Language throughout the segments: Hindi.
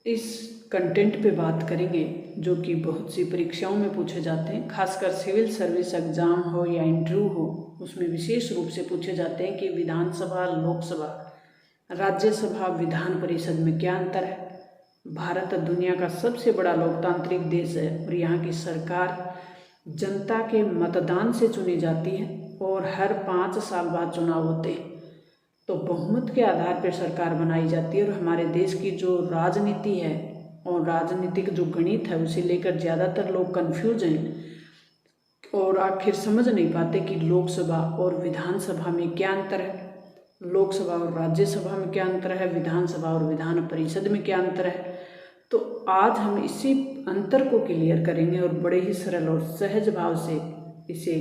इस कंटेंट पे बात करेंगे जो कि बहुत सी परीक्षाओं में पूछे जाते हैं, खासकर सिविल सर्विस एग्जाम हो या इंटरव्यू हो, उसमें विशेष रूप से पूछे जाते हैं कि विधानसभा, लोकसभा, राज्यसभा, विधान परिषद में क्या अंतर है। भारत दुनिया का सबसे बड़ा लोकतांत्रिक देश है और यहाँ की सरकार जनता के मतदान से चुनी जाती है और हर 5 साल बाद चुनाव होते हैं। तो बहुमत के आधार पर सरकार बनाई जाती है और हमारे देश की जो राजनीति है और राजनीतिक जो गणित है उसे लेकर ज़्यादातर लोग कंफ्यूज हैं और आखिर समझ नहीं पाते कि लोकसभा और विधानसभा में क्या अंतर है, लोकसभा और राज्यसभा में क्या अंतर है, विधानसभा और विधान परिषद में क्या अंतर है। तो आज हम इसी अंतर को क्लियर करेंगे और बड़े ही सरल और सहज भाव से इसे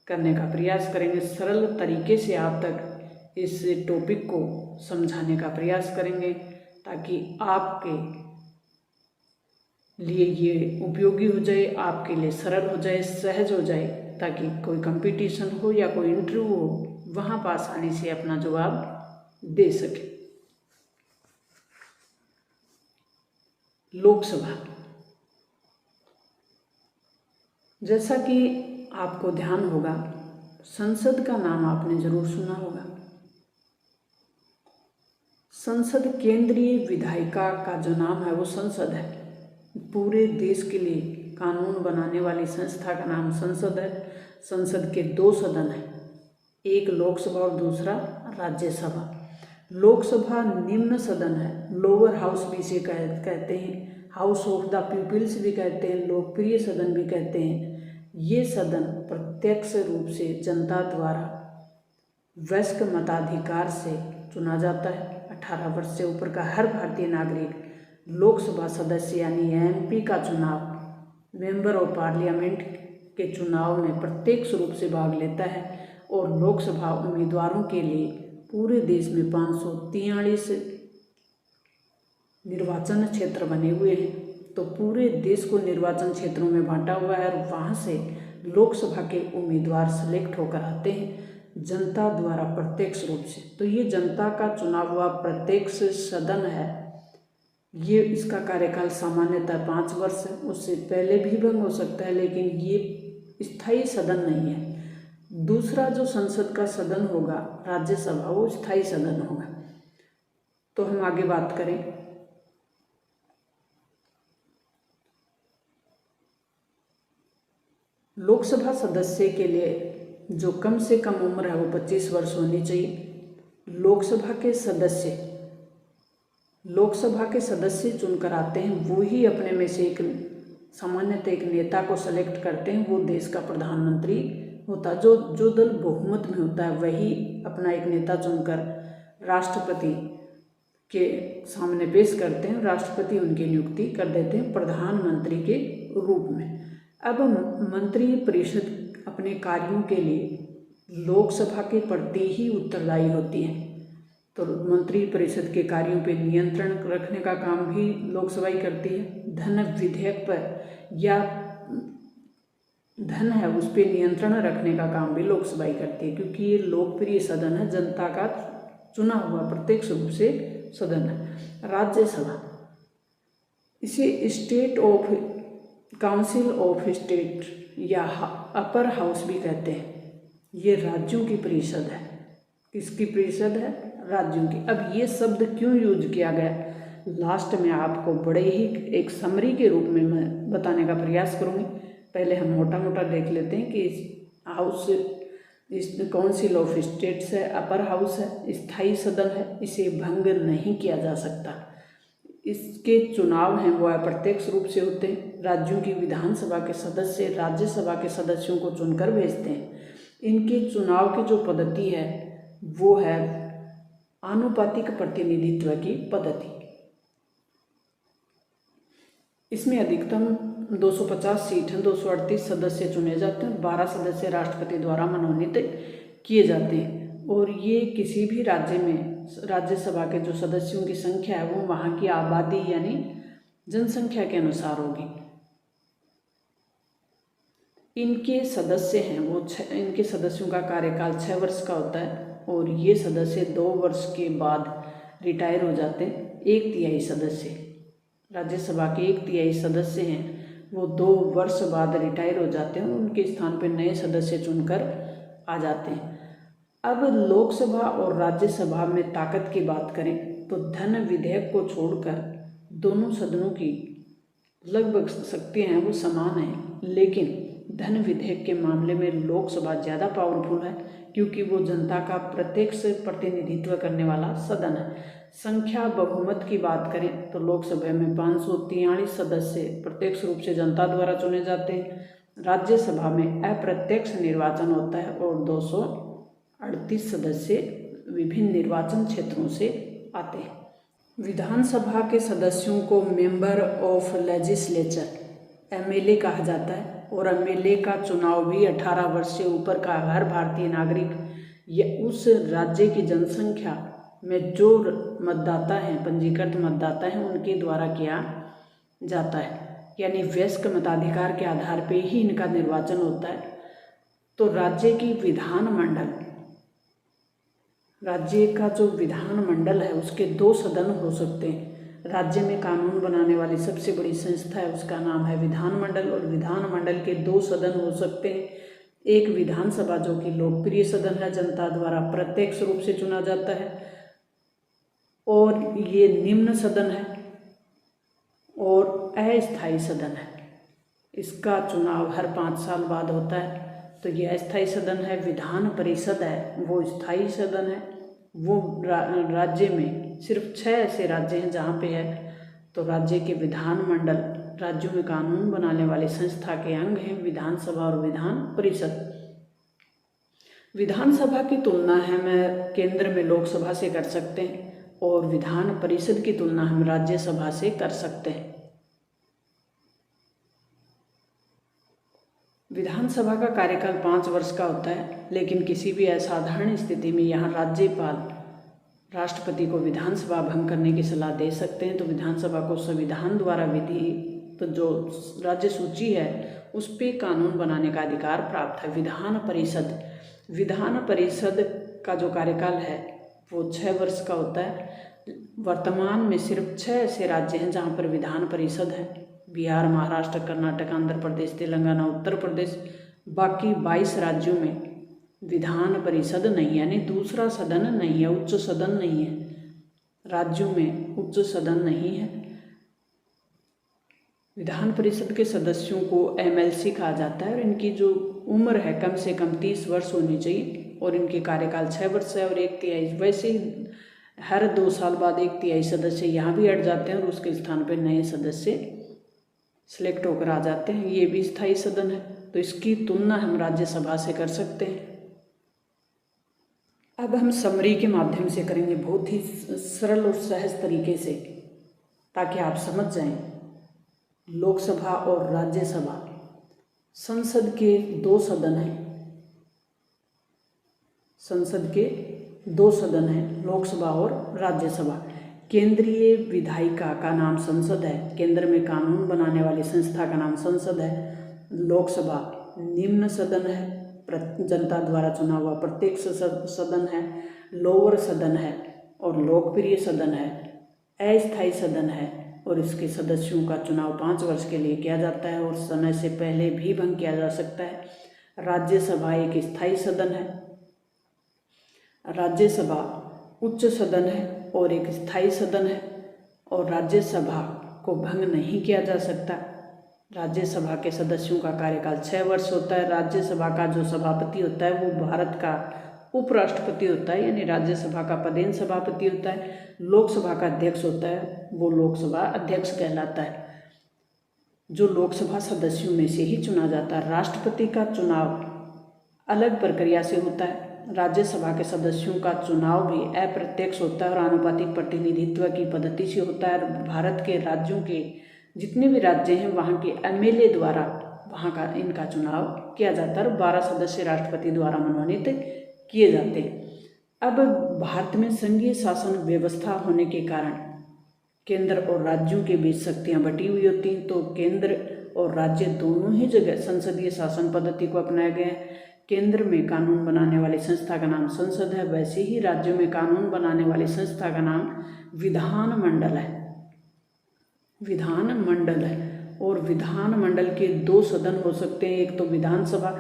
करने का प्रयास करेंगे। सरल तरीके से आप तक इस टॉपिक को समझाने का प्रयास करेंगे ताकि आपके लिए ये उपयोगी हो जाए, आपके लिए सरल हो जाए, सहज हो जाए, ताकि कोई कंपटीशन हो या कोई इंटरव्यू हो वहाँ पर आसानी से अपना जवाब दे सके। लोकसभा, जैसा कि आपको ध्यान होगा, संसद का नाम आपने जरूर सुना होगा। संसद केंद्रीय विधायिका का जो नाम है वो संसद है। पूरे देश के लिए कानून बनाने वाली संस्था का नाम संसद है। संसद के 2 सदन हैं, एक लोकसभा और दूसरा राज्यसभा। लोकसभा निम्न सदन है, लोअर हाउस भी इसे कहते हैं, हाउस ऑफ द पीपल्स भी कहते हैं, लोकप्रिय सदन भी कहते हैं। ये सदन प्रत्यक्ष रूप से जनता द्वारा वयस्क मताधिकार से चुना जाता है। 18 वर्ष से ऊपर का हर भारतीय नागरिक लोकसभा सदस्य यानी एमपी का चुनाव, मेंबर ऑफ पार्लियामेंट के चुनाव में प्रत्यक्ष रूप से भाग लेता है। और लोकसभा उम्मीदवारों के लिए पूरे देश में 543 निर्वाचन क्षेत्र बने हुए हैं। तो पूरे देश को निर्वाचन क्षेत्रों में बांटा हुआ है और वहाँ से लोकसभा के उम्मीदवार सेलेक्ट होकर आते हैं जनता द्वारा प्रत्यक्ष रूप से। तो ये जनता का चुना हुआ प्रत्यक्ष सदन है। ये इसका कार्यकाल सामान्यतः 5 वर्ष है, उससे पहले भी भंग हो सकता है, लेकिन ये स्थायी सदन नहीं है। दूसरा जो संसद का सदन होगा राज्यसभा, वो स्थायी सदन होगा। तो हम आगे बात करें। लोकसभा सदस्य के लिए जो कम से कम उम्र है वो 25 वर्ष होनी चाहिए। लोकसभा के सदस्य चुनकर आते हैं, वो ही अपने में से सामान्यतः एक नेता को सेलेक्ट करते हैं। वो देश का प्रधानमंत्री होता है। जो दल बहुमत में होता है वही अपना एक नेता चुनकर राष्ट्रपति के सामने पेश करते हैं। राष्ट्रपति उनकी नियुक्ति कर देते हैं प्रधानमंत्री के रूप में। अब मंत्रिपरिषद अपने कार्यों के लिए लोकसभा के प्रति ही उत्तरदायी होती है। तो मंत्रिपरिषद के कार्यों पर नियंत्रण रखने का काम भी लोकसभा ही करती है। धन विधेयक पर या धन है उस पर नियंत्रण रखने का काम भी लोकसभा ही करती है, क्योंकि ये लोकप्रिय सदन है, जनता का चुना हुआ प्रत्यक्ष रूप से सदन है। राज्यसभा, इसे state of council of state या अपर हाउस भी कहते हैं। ये राज्यों की परिषद है। किसकी परिषद है? राज्यों की। अब ये शब्द क्यों यूज किया गया, लास्ट में आपको बड़े ही एक समरी के रूप में मैं बताने का प्रयास करूँगी। पहले हम मोटा मोटा देख लेते हैं कि हाउस इस काउंसिल ऑफ स्टेट्स है, अपर हाउस है, स्थायी सदन है, इसे भंग नहीं किया जा सकता। इसके चुनाव हैं वो अप्रत्यक्ष रूप से होते हैं। राज्यों की विधानसभा के सदस्य राज्यसभा के सदस्यों को चुनकर भेजते हैं। इनके चुनाव की जो पद्धति है वो है आनुपातिक प्रतिनिधित्व की पद्धति। इसमें अधिकतम 250 सीट हैं, 238 सदस्य चुने जाते हैं, 12 सदस्य राष्ट्रपति द्वारा मनोनीत किए जाते हैं। और ये किसी भी राज्य में राज्यसभा के जो सदस्यों की संख्या है वो वहाँ की आबादी यानी जनसंख्या के अनुसार होगी। इनके सदस्य हैं वो इनके सदस्यों का कार्यकाल 6 वर्ष का होता है और ये सदस्य 2 वर्ष के बाद रिटायर हो जाते हैं। 1/3 सदस्य राज्यसभा के 1/3 सदस्य हैं वो 2 वर्ष बाद रिटायर हो जाते हैं, उनके स्थान पर नए सदस्य चुनकर आ जाते हैं। अब लोकसभा और राज्यसभा में ताकत की बात करें तो धन विधेयक को छोड़कर दोनों सदनों की लगभग शक्तियाँ हैं वो समान हैं, लेकिन धन विधेयक के मामले में लोकसभा ज़्यादा पावरफुल है क्योंकि वो जनता का प्रत्यक्ष प्रतिनिधित्व करने वाला सदन है। संख्या बहुमत की बात करें तो लोकसभा में 543 सदस्य प्रत्यक्ष रूप से जनता द्वारा चुने जाते हैं, राज्यसभा में अप्रत्यक्ष निर्वाचन होता है और 238 सदस्य विभिन्न निर्वाचन क्षेत्रों से आते हैं। विधानसभा के सदस्यों को मेंबर ऑफ लेजिस्लेचर एमएलए कहा जाता है और एमएलए का चुनाव भी 18 वर्ष से ऊपर का हर भारतीय नागरिक या उस राज्य की जनसंख्या में जो मतदाता हैं, पंजीकृत मतदाता हैं, उनके द्वारा किया जाता है, यानी वयस्क मताधिकार के आधार पर ही इनका निर्वाचन होता है। तो राज्य का जो विधानमंडल है उसके 2 सदन हो सकते हैं। राज्य में कानून बनाने वाली सबसे बड़ी संस्था है उसका नाम है विधानमंडल और विधानमंडल के 2 सदन हो सकते हैं। एक विधानसभा जो कि लोकप्रिय सदन है, जनता द्वारा प्रत्यक्ष रूप से चुना जाता है और ये निम्न सदन है, और अस्थायी सदन है, इसका चुनाव हर 5 साल बाद होता है। तो ये अस्थायी सदन है। विधान परिषद है वो स्थायी सदन है। वो राज्य में सिर्फ 6 ऐसे राज्य हैं जहाँ पे है। तो राज्य के विधानमंडल राज्यों में कानून बनाने वाली संस्था के अंग हैं विधानसभा और विधान परिषद। विधानसभा की तुलना हम केंद्र में लोकसभा से कर सकते हैं और विधान परिषद की तुलना हम राज्यसभा से कर सकते हैं। विधानसभा का कार्यकाल 5 वर्ष का होता है, लेकिन किसी भी असाधारण स्थिति में यहाँ राज्यपाल राष्ट्रपति को विधानसभा भंग करने की सलाह दे सकते हैं। तो विधानसभा को संविधान द्वारा तो जो राज्य सूची है उस पर कानून बनाने का अधिकार प्राप्त है। विधान परिषद का जो कार्यकाल है वो 6 वर्ष का होता है। वर्तमान में सिर्फ 6 ऐसे राज्य हैं जहाँ पर विधान परिषद है, बिहार, महाराष्ट्र, कर्नाटक, आंध्र प्रदेश, तेलंगाना, उत्तर प्रदेश। बाकी 22 राज्यों में विधान परिषद नहीं है, यानी दूसरा सदन नहीं है, उच्च सदन नहीं है। राज्यों में उच्च सदन नहीं है। विधान परिषद के सदस्यों को एमएलसी कहा जाता है और इनकी जो उम्र है कम से कम 30 वर्ष होनी चाहिए और इनके कार्यकाल 6 वर्ष है और 1/3। वैसे ही हर 2 साल बाद 1/3 सदस्य यहाँ भी हट जाते हैं और उसके स्थान पर नए सदस्य सिलेक्ट होकर आ जाते हैं। ये भी स्थायी सदन है। तो इसकी तुलना हम राज्यसभा से कर सकते हैं। अब हम समरी के माध्यम से करेंगे, बहुत ही सरल और सहज तरीके से, ताकि आप समझ जाएं। लोकसभा और राज्यसभा संसद के 2 सदन हैं। संसद के 2 सदन हैं, लोकसभा और राज्यसभा। केंद्रीय विधायिका का नाम संसद है, केंद्र में कानून बनाने वाली संस्था का नाम संसद है। लोकसभा निम्न सदन है, जनता द्वारा चुना हुआ प्रत्यक्ष सदन है। लोअर सदन है और लोकप्रिय सदन है। अस्थायी सदन है और इसके सदस्यों का चुनाव 5 वर्ष के लिए किया जाता है और समय से पहले भी भंग किया जा सकता है। राज्यसभा एक स्थायी सदन है। राज्यसभा उच्च सदन है और एक स्थायी सदन है और राज्यसभा को भंग नहीं किया जा सकता। राज्यसभा के सदस्यों का कार्यकाल 6 वर्ष होता है। राज्यसभा का जो सभापति होता है वो भारत का उपराष्ट्रपति होता है, यानी राज्यसभा का पदेन सभापति होता है। लोकसभा का अध्यक्ष होता है वो लोकसभा अध्यक्ष कहलाता है, जो लोकसभा सदस्यों में से ही चुना जाता है। राष्ट्रपति का चुनाव अलग प्रक्रिया से होता है। राज्यसभा के सदस्यों का चुनाव भी अप्रत्यक्ष होता है और आनुपातिक प्रतिनिधित्व की पद्धति से होता है। भारत के राज्यों के जितने भी राज्य हैं वहाँ के एमएलए द्वारा वहाँ का इनका चुनाव किया जाता है और 12 सदस्य राष्ट्रपति द्वारा मनोनीत किए जाते हैं। अब भारत में संघीय शासन व्यवस्था होने के कारण केंद्र और राज्यों के बीच शक्तियाँ बटी हुई होती हैं। तो केंद्र और राज्य दोनों ही जगह संसदीय शासन पद्धति को अपनाया गया है। केंद्र में कानून बनाने वाली संस्था का नाम संसद है, वैसे ही राज्यों में कानून बनाने वाली संस्था का नाम विधानमंडल है। विधानमंडल है। और विधानमंडल के 2 सदन हो सकते हैं, एक तो विधानसभा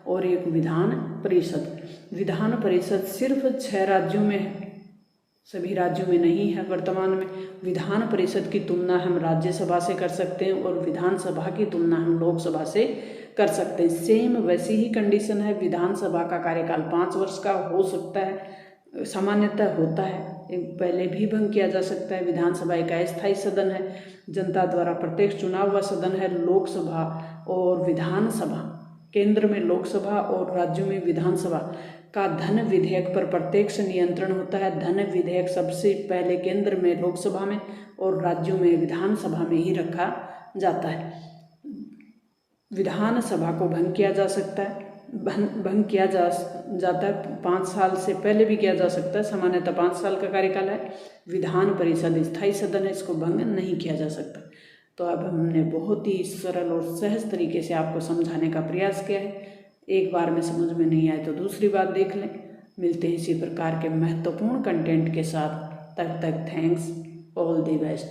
और एक विधान परिषद। विधान परिषद सिर्फ 6 राज्यों में है, सभी राज्यों में नहीं है वर्तमान में। विधान परिषद की तुलना हम राज्यसभा से कर सकते हैं और विधानसभा की तुलना हम लोकसभा से कर सकते हैं। सेम वैसी ही कंडीशन है। विधानसभा का कार्यकाल 5 वर्ष का हो सकता है, सामान्यतः होता है, पहले भी भंग किया जा सकता है। विधानसभा एक अस्थायी सदन है, जनता द्वारा प्रत्यक्ष चुनाव हुआ सदन है। लोकसभा और विधानसभा, केंद्र में लोकसभा और राज्यों में विधानसभा का धन विधेयक पर प्रत्यक्ष नियंत्रण होता है। धन विधेयक सबसे पहले केंद्र में लोकसभा में और राज्यों में विधानसभा में ही रखा जाता है। विधानसभा को भंग किया जा सकता है, भंग किया जाता है 5 साल से पहले भी किया जा सकता है। सामान्यतः 5 साल का कार्यकाल है। विधान परिषद स्थायी सदन है, इसको भंग नहीं किया जा सकता। तो अब हमने बहुत ही सरल और सहज तरीके से आपको समझाने का प्रयास किया है। एक बार में समझ में नहीं आए तो दूसरी बार देख लें। मिलते हैं इसी प्रकार के महत्वपूर्ण कंटेंट के साथ। तब तक थैंक्स, ऑल द बेस्ट।